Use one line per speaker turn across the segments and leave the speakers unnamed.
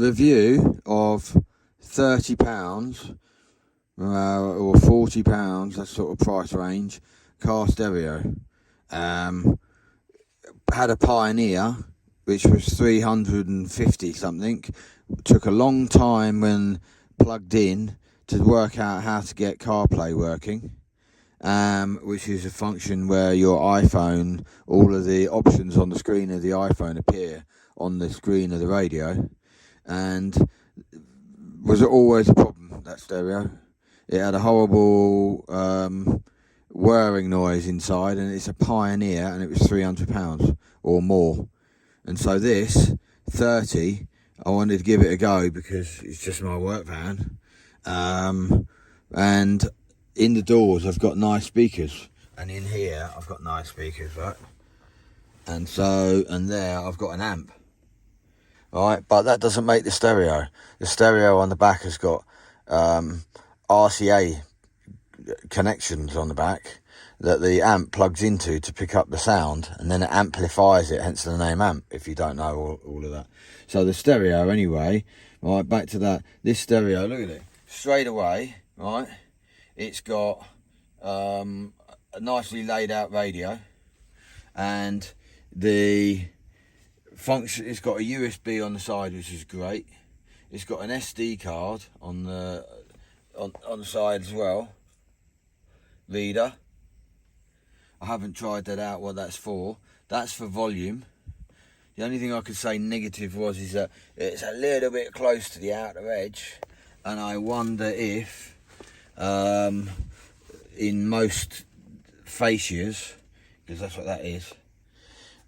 review of £30 or £40, that sort of price range, car stereo. Had a Pioneer, which was 350 something. Took a long time when plugged in to work out how to get CarPlay working, which is a function where your iPhone, all of the options on the screen of the iPhone appear on the screen of the radio, and was always a problem, that stereo. It had a horrible whirring noise inside, and it's a Pioneer, and it was £300 or more. And so this 30, I wanted to give it a go because it's just my work van. And in the doors I've got nice speakers, and in here I've got nice speakers, right? And there I've got an amp, right? But that doesn't make the stereo. The stereo on the back has got RCA connections on the back that the amp plugs into to pick up the sound, and then it amplifies it, hence the name amp, if you don't know all of that. So the stereo anyway, right, back to that, this stereo, look at it, straight away, right, it's got a nicely laid out radio, and the function, it's got a USB on the side, which is great. It's got an SD card on the side as well, reader. I haven't tried that out, what that's for. That's for volume. The only thing I could say negative is that it's a little bit close to the outer edge, and I wonder if in most fascias, because that's what that is,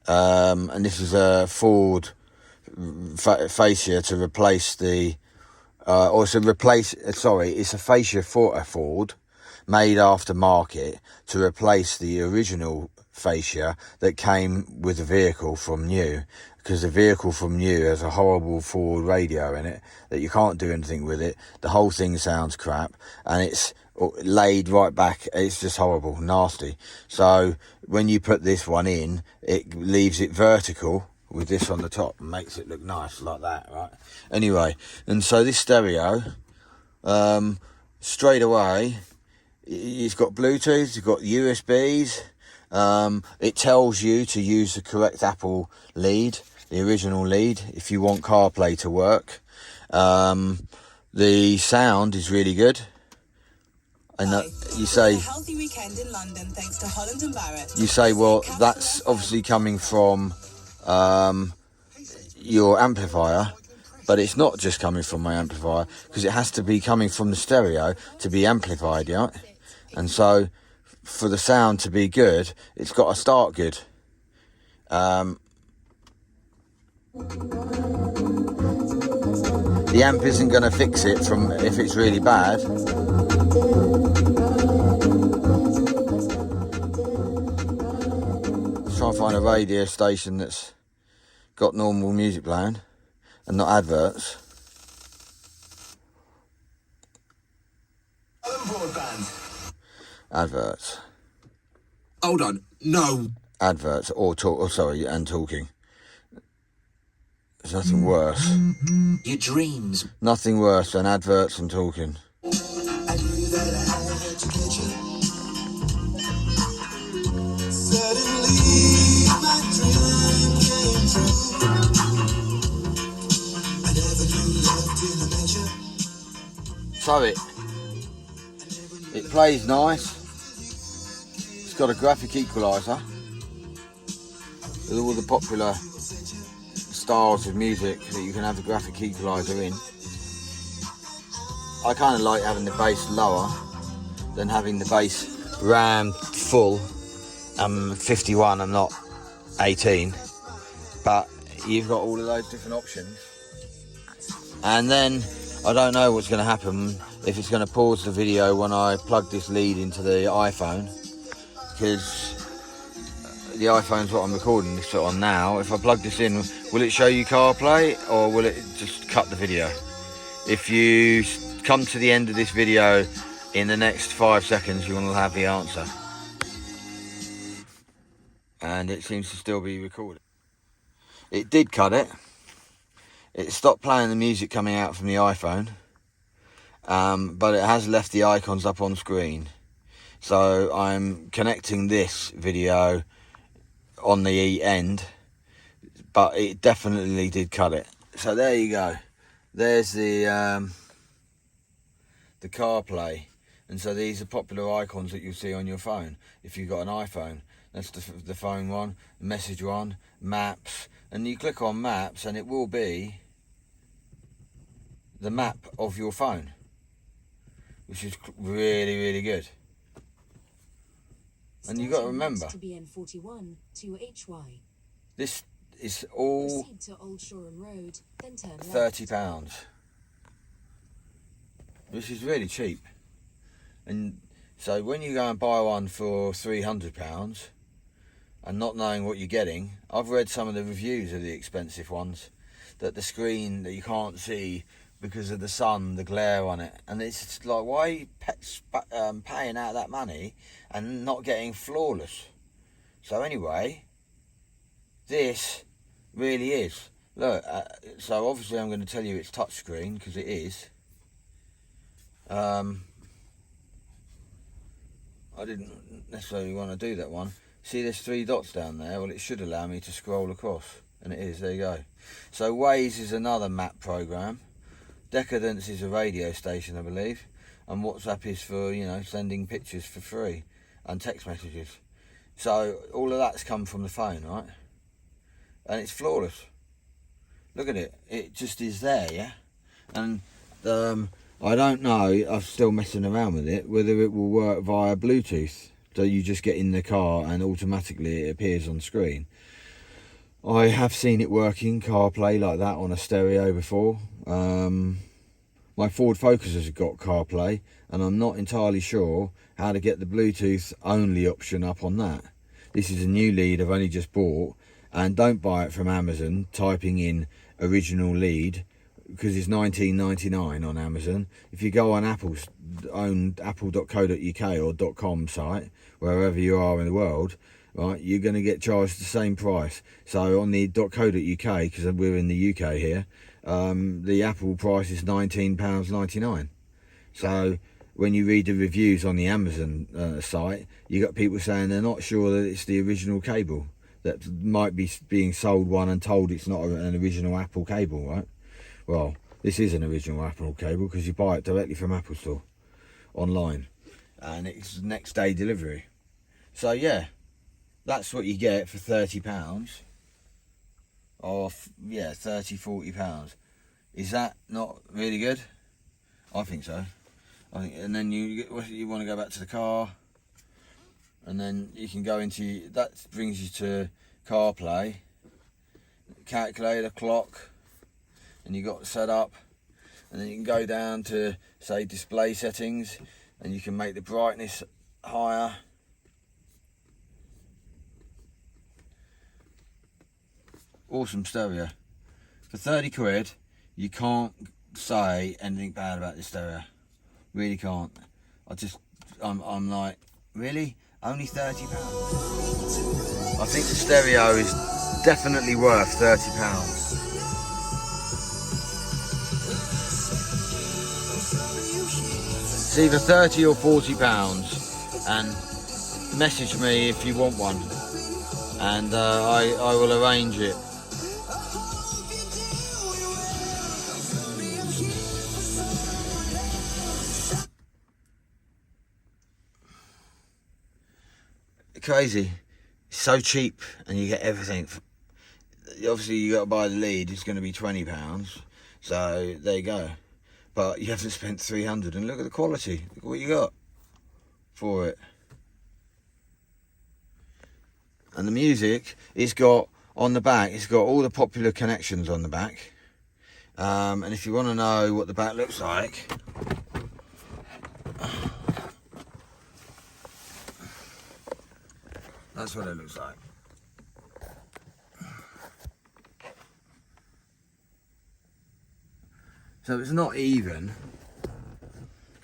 and this is a Ford fascia to replace the it's a fascia for a Ford, made aftermarket to replace the original fascia that came with the vehicle from new, because the vehicle from new has a horrible Ford radio in it that you can't do anything with it. The whole thing sounds crap, and it's laid right back. It's just horrible, nasty. So when you put this one in, it leaves it vertical with this on the top and makes it look nice like that, right? Anyway, and so this stereo, straight away, it's got Bluetooth, it's got USBs, it tells you to use the correct Apple lead, the original lead, if you want CarPlay to work. The sound is really good. And you say, healthy weekend in London, thanks to Holland and Barrett. You say, well, that's obviously coming from your amplifier, but it's not just coming from my amplifier, because it has to be coming from the stereo to be amplified, yeah? And so for the sound to be good, it's got to start good. The amp isn't going to fix it from if it's really bad. Let's try and find a radio station that's got normal music playing and not adverts. Adverts.
Hold on, no.
Adverts or talking. There's nothing worse.
Your dreams.
Nothing worse than adverts and talking.
I knew that I had to get you. Suddenly my dream came true. I never knew love till I met you.
So it plays nice. It's got a graphic equaliser with all the popular styles of music that you can have the graphic equaliser in. I kind of like having the bass lower than having the bass rammed full. I'm 51, I'm not 18, but you've got all of those different options. And then I don't know what's going to happen, if it's going to pause the video when I plug this lead into the iPhone, because the iPhone's what I'm recording this on now. If I plug this in, will it show you CarPlay, or will it just cut the video? If you come to the end of this video in the next 5 seconds, you will have the answer. And it seems to still be recorded. It did cut it. it stopped playing the music coming out from the iPhone, but it has left the icons up on screen. So I'm connecting this video on the end, but it definitely did cut it. So there you go. There's the CarPlay, and so these are popular icons that you'll see on your phone if you've got an iPhone. That's the phone one, the message one, maps, and you click on maps and it will be the map of your phone, which is really, really good. And you've got to remember,
to BN41 to HY.
this is all
Proceed to Old Shoreham Road, then turn left.
£30, which is really cheap. And so when you go and buy one for £300 and not knowing what you're getting, I've read some of the reviews of the expensive ones, that the screen that you can't see because of the sun, the glare on it, and it's just like, why are you paying out that money and not getting flawless? So anyway, this really is. Look, so obviously I'm going to tell you it's touchscreen, because it is. I didn't necessarily want to do that one. See, there's 3 dots down there. Well, it should allow me to scroll across, and it is. There you go. So Waze is another map program. Decadence is a radio station, I believe, and WhatsApp is for, you know, sending pictures for free and text messages. So all of that's come from the phone, right? And it's flawless. Look at it. It just is there, yeah? And I don't know, I'm still messing around with it, whether it will work via Bluetooth. So you just get in the car and automatically it appears on screen. I have seen it working, CarPlay like that, on a stereo before. My Ford Focus has got CarPlay, and I'm not entirely sure how to get the Bluetooth only option up on that. This is a new lead I've only just bought, and don't buy it from Amazon typing in original lead, because it's $19.99 on Amazon. If you go on Apple's own apple.co.uk or .com site, wherever you are in the world, right, you're going to get charged the same price. So on the .co.uk, because we're in the UK here, the Apple price is £19.99. So when you read the reviews on the Amazon site, you got people saying they're not sure that it's the original cable, that might be being sold one and told it's not an original Apple cable, right? Well, this is an original Apple cable, because you buy it directly from Apple Store online, and it's next day delivery. So yeah, that's what you get for £30, or yeah, £30-40. Is that not really good? I think so. And then you want to go back to the car, and then you can go into, that brings you to CarPlay, calculator, clock, and you got set up, and then you can go down to, say, display settings, and you can make the brightness higher. Awesome stereo. For 30 quid, you can't say anything bad about this stereo. Really can't. I'm like, really? Only £30? I think the stereo is definitely worth £30. It's either £30 or £40, and message me if you want one, and I will arrange it. Crazy. It's so cheap, and you get everything. Obviously you got to buy the lead, it's going to be £20, so there you go. But you haven't spent £300, and look at the quality. Look at what you got for it. And the music, it's got on the back, it's got all the popular connections on the back. And if you want to know what the back looks like, that's what it looks like. So it's not even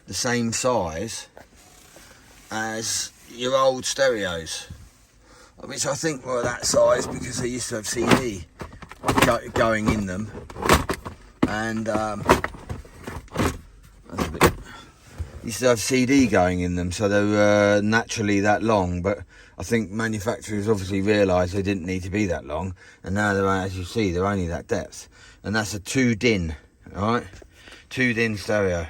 the same size as your old stereos, which I think were that size because they used to have CD going in them. and used to have CD going in them, so they were naturally that long, but I think manufacturers obviously realised they didn't need to be that long, and now they're, as you see, they're only that depth. And that's a 2 DIN, alright? 2 DIN stereo.